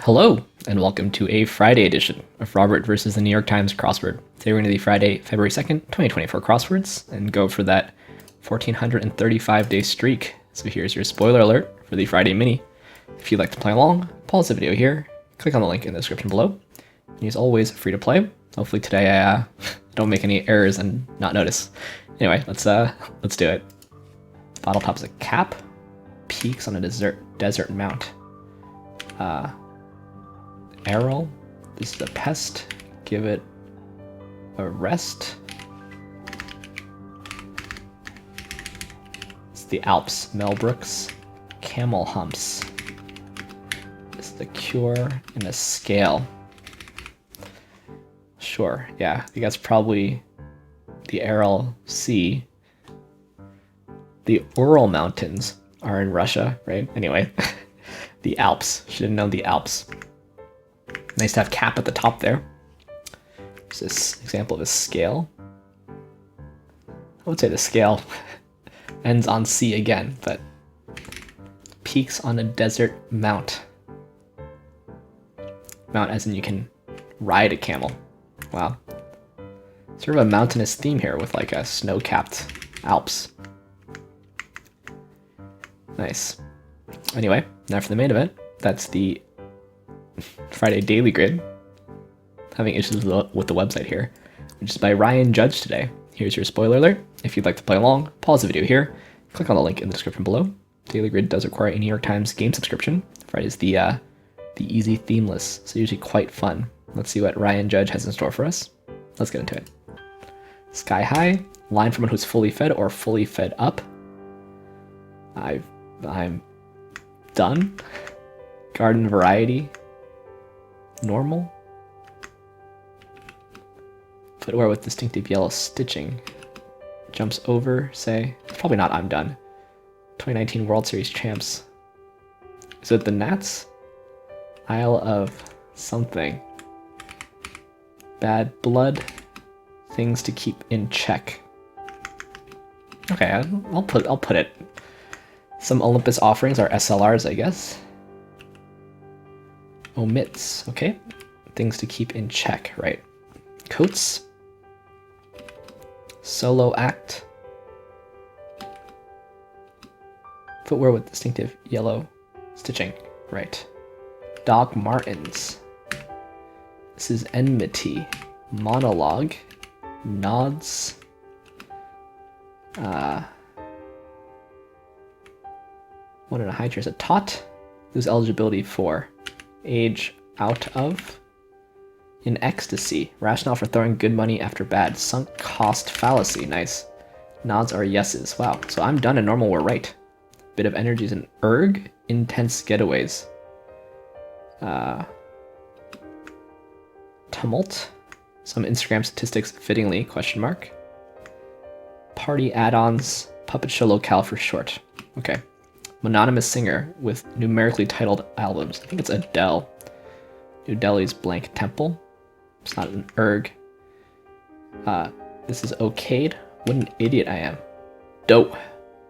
Hello, and welcome to a Friday edition of Robert versus the New York Times Crossword. Today we're going to do the Friday, February 2nd, 2024 crosswords and go for that 1,435-day streak. So here's your spoiler alert for the Friday mini. If you'd like to play along, pause the video here, click on the link in the description below. And as always, free to play. Hopefully today I don't make any errors and not notice. Anyway, let's do it. Bottle top is a cap. Peaks on a desert mount. Errol, this is a pest. Give it a rest. It's the Alps. Mel Brooks. Camel humps. This is the cure and a scale. Sure, yeah, I guess probably the Aral Sea. The Ural Mountains are in Russia, right? Anyway, the Alps. Should have known the Alps. Nice to have cap at the top there. There's this example of a scale. I would say the scale ends on C again, but peaks on a desert mount. Mount as in you can ride a camel. Wow. Sort of a mountainous theme here with like a snow-capped Alps. Nice. Anyway, now for the main event. That's the Friday Daily Grid. Having issues with the website here, which is by Ryan Judge today. Here's your spoiler alert. If you'd like to play along, pause the video here, click on the link in the description below. Daily Grid does require a New York Times game subscription. Friday's the easy themeless, so usually quite fun. Let's see what Ryan Judge has in store for us. Let's get into it. Sky high, line from one who's fully fed or fully fed up. I'm done. Garden variety. Normal. Footwear with distinctive yellow stitching. Jumps over, say. Probably not I'm done. 2019 World Series champs. Is it the Nats? Isle of something. Bad blood. Things to keep in check. Okay, I'll put it. Some Olympus offerings are SLRs, I guess. Omits, okay. Things to keep in check, right. Coats. Solo act. Footwear with distinctive yellow stitching, right. Doc Martens. This is enmity. Monologue. Nods. One and a high chair is a tot. Lose eligibility for. Age out of. In ecstasy. Rationale for throwing good money after bad. Sunk cost fallacy. Nice. Nods are yeses. Wow. So I'm done and normal were right. Bit of energy is an erg. Intense getaways. Tumult. Some Instagram statistics fittingly, question mark. Party add-ons. Puppet show locale for short. Okay. Mononymous singer with numerically titled albums. I think it's Adele. New Delhi's blank temple. It's not an erg. This is Okade. What an idiot I am. Dope.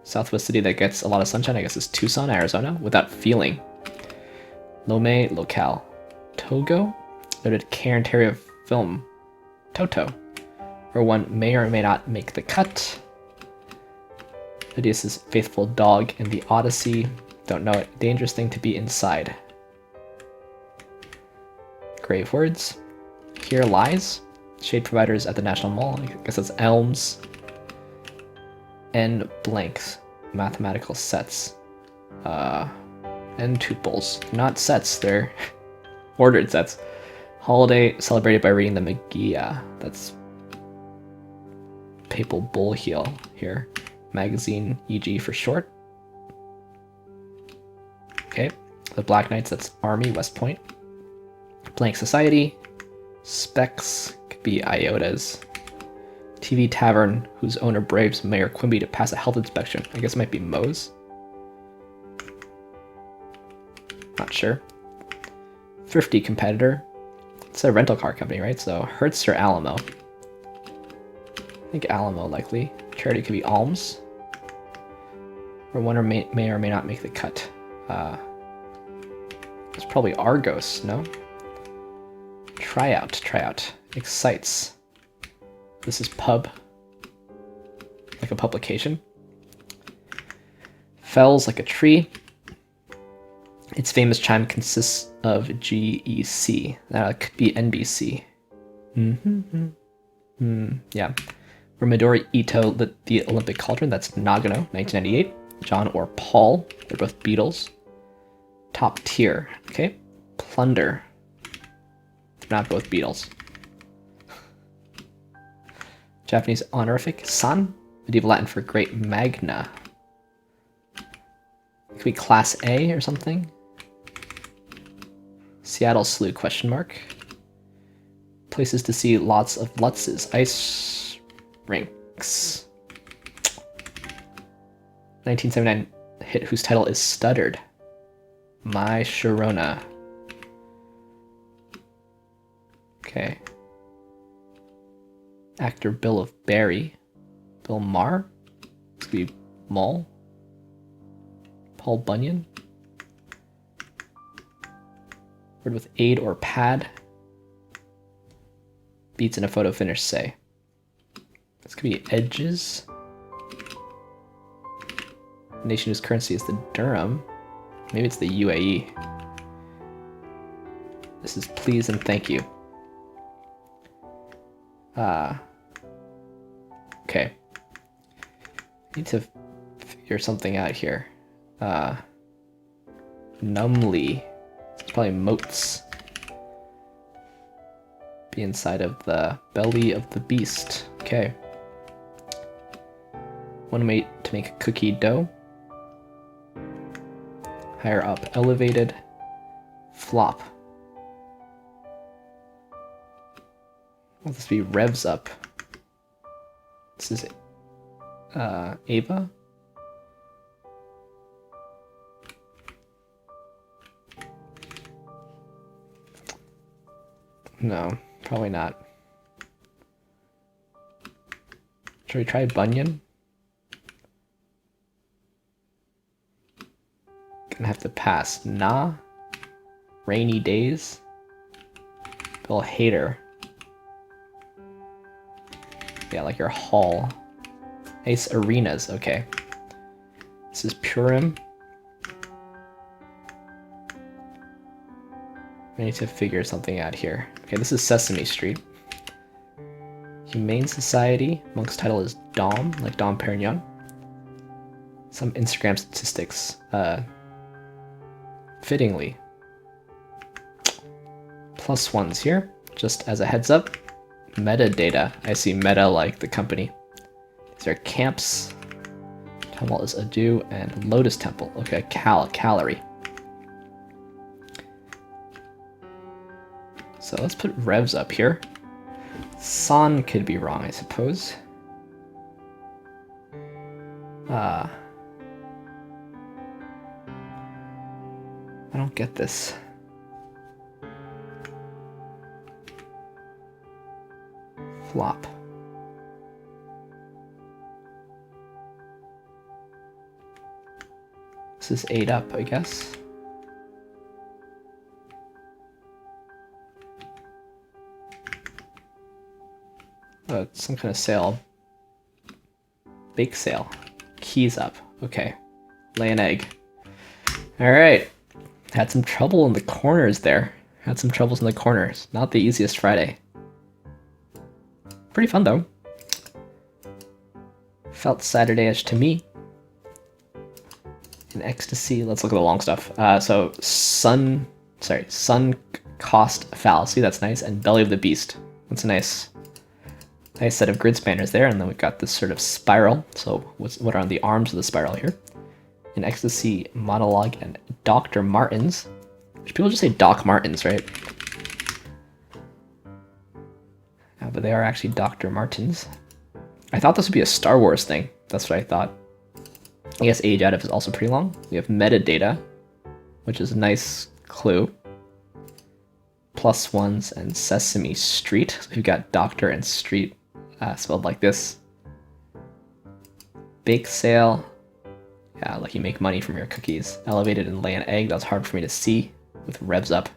Southwest city that gets a lot of sunshine, I guess is Tucson, Arizona, without feeling. Lome locale. Togo. Noted Karen Terry film. Toto. Where one may or may not make the cut. Odysseus' faithful dog in the Odyssey. Don't know it. Dangerous thing to be inside. Grave words. Here lies. Shade providers at the National Mall. I guess that's elms. N blanks. Mathematical sets. N tuples. Not sets, they're ordered sets. Holiday celebrated by reading the Megillah. That's Papal Bull Heel here. Magazine, EG for short. Okay, the Black Knights, that's Army, West Point. Blank Society. Specs, could be Iotas. TV Tavern, whose owner braves Mayor Quimby to pass a health inspection. I guess it might be Moe's. Not sure. Thrifty competitor. It's a rental car company, right? So Hertz or Alamo. I think Alamo likely. Charity could be alms. Or one may or may not make the cut. It's probably Argos, no? Tryout. Excites. This is pub. Like a publication. Fells like a tree. Its famous chime consists of GEC. That could be NBC. Yeah. Where Midori Ito lit the Olympic cauldron. That's Nagano, 1998. John or Paul. They're both Beatles. Top tier. Okay. Plunder. They're not both Beatles. Japanese honorific. San. Medieval Latin for great magna. It could be class A or something. Seattle Slough, question mark. Places to see lots of Lutz's. Ice rinks. 1979 hit whose title is Stuttered. My Sharona. Okay. Actor Bill of Barry. Bill Maher? This could be Mull. Paul Bunyan. Word with aid or pad. Beats in a photo finish, say. This could be edges. Nation whose currency is the dirham. Maybe it's the UAE. This is please and thank you. Okay. Need to figure something out here. Numbly. It's probably moats. Be inside of the belly of the beast. Okay. One way to make a cookie dough. Higher up, elevated. Flop. Will this be revs up? This is Ava. No, probably not. Should we try Bunyan? Gonna have to pass. Nah. Rainy days. Bill Hader. Yeah, like your hall. Ace arenas, okay. This is Purim. I need to figure something out here. Okay, this is Sesame Street. Humane Society. Monk's title is Dom, like Dom Perignon. Some Instagram statistics. Fittingly. +1s here. Just as a heads up. Metadata. I see meta like the company. These are camps. Temple is Adu and Lotus Temple. Okay, calorie. So let's put revs up here. San could be wrong, I suppose. I don't get this. Flop. This is 8 up, I guess. Oh, it's some kind of sale. Bake sale. Keys up. Okay. Lay an egg. Alright. Had some trouble in the corners there. Had some troubles in the corners. Not the easiest Friday. Pretty fun though. Felt Saturday-ish to me. In ecstasy. Let's look at the long stuff. So sun cost fallacy. That's nice. And belly of the beast. That's a nice set of grid spanners there. And then we've got this sort of spiral. So what are on the arms of the spiral here? In ecstasy, monologue, and Dr. Martens. People just say Doc Martens, right? But they are actually Dr. Martens. I thought this would be a Star Wars thing. That's what I thought. I guess age out of is also pretty long. We have metadata, which is a nice clue. +1s and Sesame Street. So we've got Doctor and Street spelled like this. Bake sale. Yeah, like you make money from your cookies. Elevated and lay an egg. That's hard for me to see. with revs up.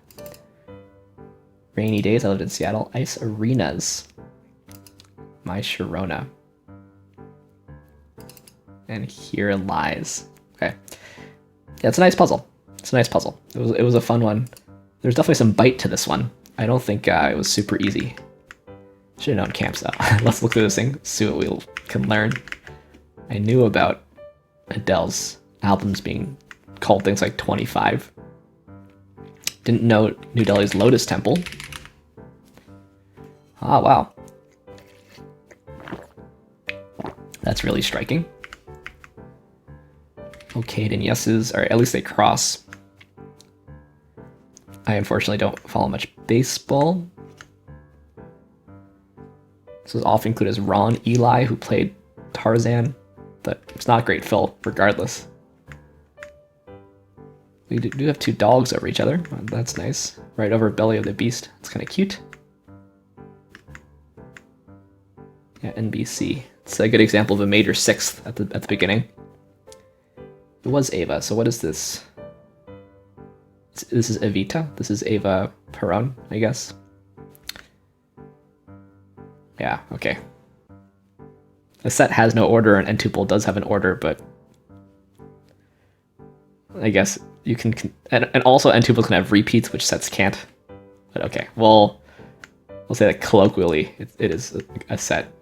Rainy days, I lived in Seattle. Ice arenas. My Sharona. And here lies. Okay. Yeah, it's a nice puzzle. It's a nice puzzle. It was a fun one. There's definitely some bite to this one. I don't think it was super easy. Should have known camps though. Let's look through this thing, see what we can learn. I knew about Adele's albums being called things like 25. Didn't know New Delhi's Lotus Temple. Ah, wow. That's really striking. Okay, and yeses, or at least they cross. I unfortunately don't follow much baseball. This was often included as Ron Eli, who played Tarzan, but it's not a great fill regardless. We do have two dogs over each other. That's nice. Right over Belly of the Beast. It's kind of cute. Yeah, NBC. It's a good example of a major sixth at the beginning. It was Ava, so what is this? This is Evita. This is Ava Perón, I guess. Yeah, okay. The set has no order, and N-tuple does have an order, but I guess you can and also N-tuples can have repeats, which sets can't. But okay, well, we'll say that colloquially, it is a set.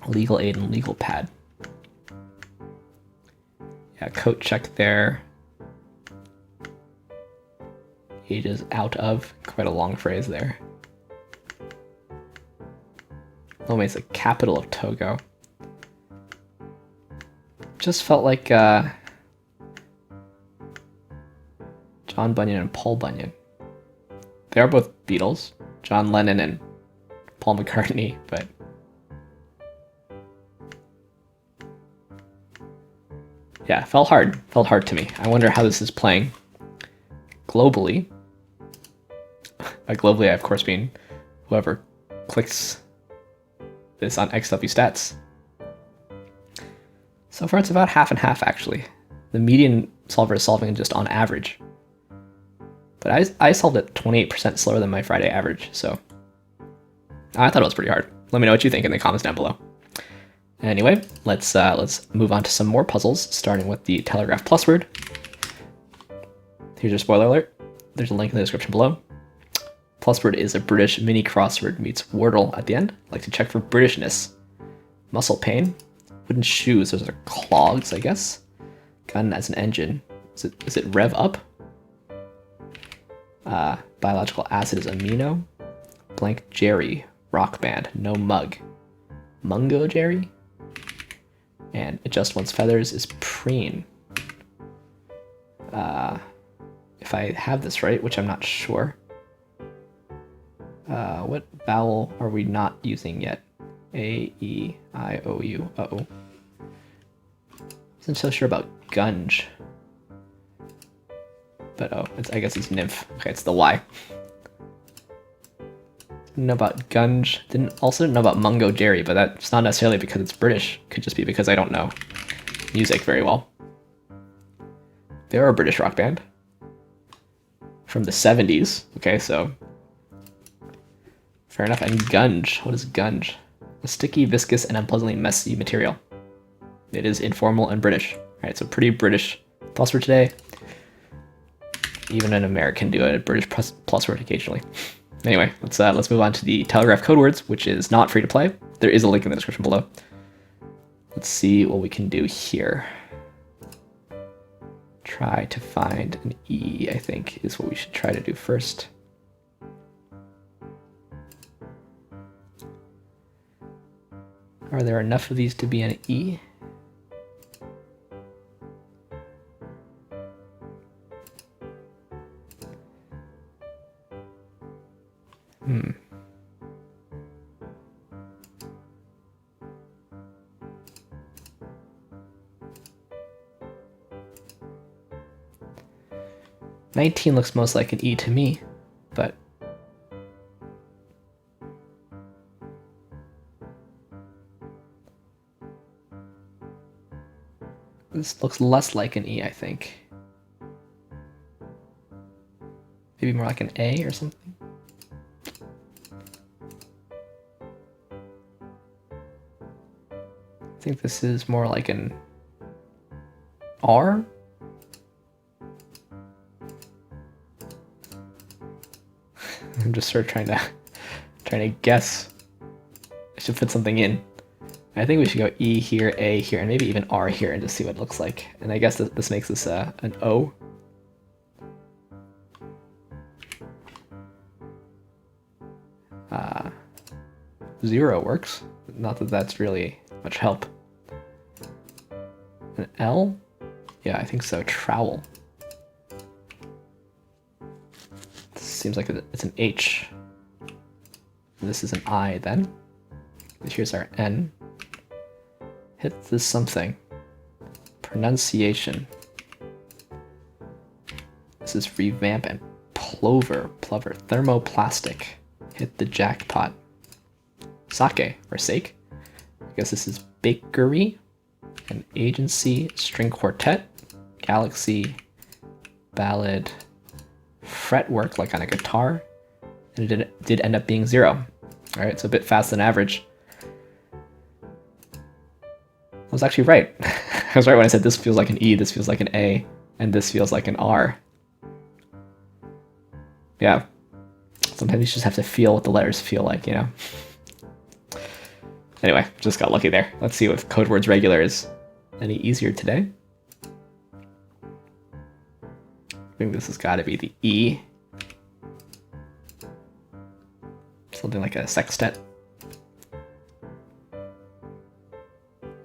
Legal aid and legal pad. Yeah, coat check there. Ages out of. Quite a long phrase there. Lomé is the capital of Togo. Just felt like John Bunyan and Paul Bunyan. They are both Beatles. John Lennon and Paul McCartney, but yeah, felt hard. Felt hard to me. I wonder how this is playing globally. By globally, I of course mean whoever clicks this on XW stats. So far, it's about half and half actually. The median solver is solving just on average, but I solved it 28% slower than my Friday average. So I thought it was pretty hard. Let me know what you think in the comments down below. Anyway, let's move on to some more puzzles, starting with the Telegraph Plusword. Here's your spoiler alert. There's a link in the description below. Plusword is a British mini crossword meets Wordle at the end. I like to check for Britishness. Muscle pain. Wooden shoes. Those are clogs, I guess. Gun as an engine. Is it rev up? Biological acid is amino. Blank Jerry. Rock band. No mug. Mungo Jerry. And adjust one's feathers is preen. If I have this right, which I'm not sure. What vowel are we not using yet? A, E, I, O, U. Uh-oh. Wasn't so sure about gunge. But oh, I guess it's nymph. Okay, it's the Y. Didn't know about gunge. Didn't know about Mungo Jerry, but that's not necessarily because it's British. Could just be because I don't know music very well. They're a British rock band from the 70s. Okay, so fair enough. And gunge. What is gunge? A sticky, viscous, and unpleasantly messy material. It is informal and British. All right, so pretty British plus word today. Even an American do a British plus word occasionally. Anyway, let's move on to the Telegraph Codewords, which is not free to play. There is a link in the description below. Let's see what we can do here. Try to find an E, I think, is what we should try to do first. Are there enough of these to be an E? Hmm. "19" looks most like an E to me, but this looks less like an E, I think. Maybe more like an A or something. I think this is more like an R. I'm just sort of trying to guess. I should put something in. I think we should go E here, A here, and maybe even R here and just see what it looks like. And I guess this makes this an O. 0 works. Not that that's really much help. An L? Yeah, I think so. Trowel. This seems like it's an H. This is an I then. Here's our N. Hit this something. Pronunciation. This is revamp and plover. Thermoplastic. Hit the jackpot. Sake or sake. I guess this is bakery. An agency. String quartet. Galaxy. Ballad. Fretwork like on a guitar. And it did end up being 0. Alright, so a bit faster than average. I was actually right. I was right when I said this feels like an E, this feels like an A, and this feels like an R. Yeah. Sometimes you just have to feel what the letters feel like, you know? Anyway, just got lucky there. Let's see if Codewords regular is any easier today. I think this has got to be the E. Something like a sextet.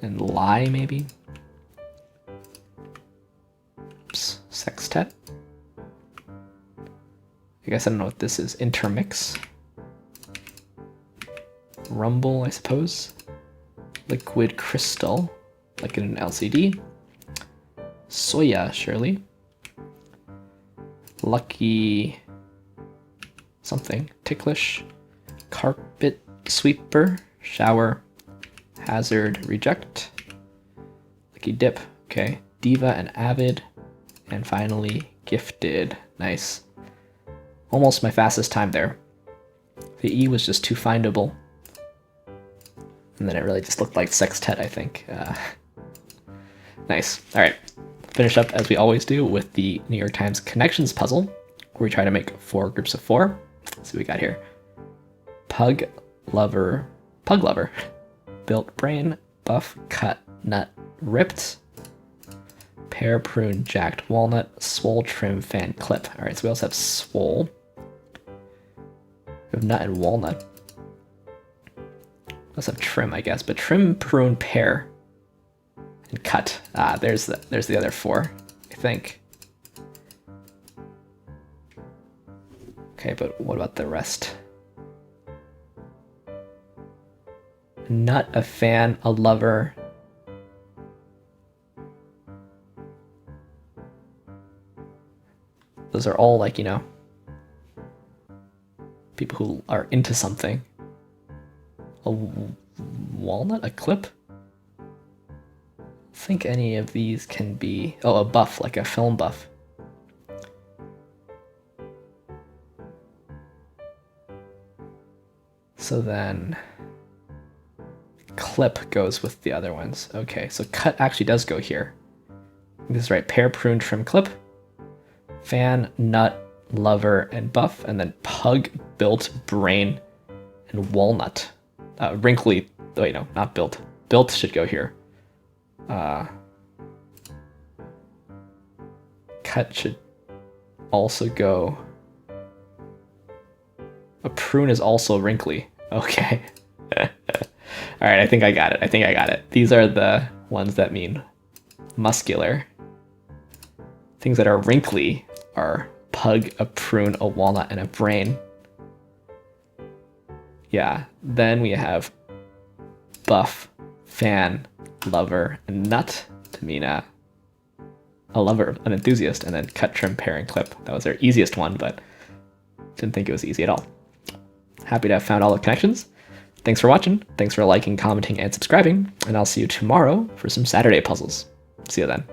And lie, maybe? Oops, sextet. I guess I don't know what this is. Intermix. Rumble, I suppose. Liquid crystal, like in an LCD. Soya, surely. Lucky something. Ticklish. Carpet sweeper. Shower. Hazard, reject. Lucky dip, okay. Diva and avid. And finally, gifted. Nice. Almost my fastest time there. The E was just too findable. And then it really just looked like sextet, I think. Nice. All right. Finish up, as we always do, with the New York Times Connections puzzle, where we try to make 4 groups of 4. Let's see what we got here. Pug lover. Built brain, buff, cut, nut, ripped. Pear, prune, jacked, walnut, swole, trim, fan, clip. All right, so we also have swole. We have nut and walnut. We also have trim, I guess, but trim, prune, pear, and cut. There's the other 4, I think. Okay, but what about the rest? Nut, a fan, a lover. Those are all like, you know, people who are into something. A walnut, a clip? I think any of these can be... Oh, a buff, like a film buff. So then... clip goes with the other ones. Okay, so cut actually does go here. This is right. Pear, prune, trim, clip. Fan, nut, lover, and buff. And then pug, built, brain, and walnut. Wrinkly. Wait, no, not built. Built should go here. Cut should also go. A prune is also wrinkly. Okay. All right, I think I got it. These are the ones that mean muscular. Things that are wrinkly are pug, a prune, a walnut, and a brain. Yeah, then we have buff, fan, lover, and nut to mean a lover, an enthusiast, and then cut, trim, pear, and clip. That was our easiest one, but didn't think it was easy at all. Happy to have found all the connections. Thanks for watching. Thanks for liking, commenting, and subscribing. And I'll see you tomorrow for some Saturday puzzles. See you then.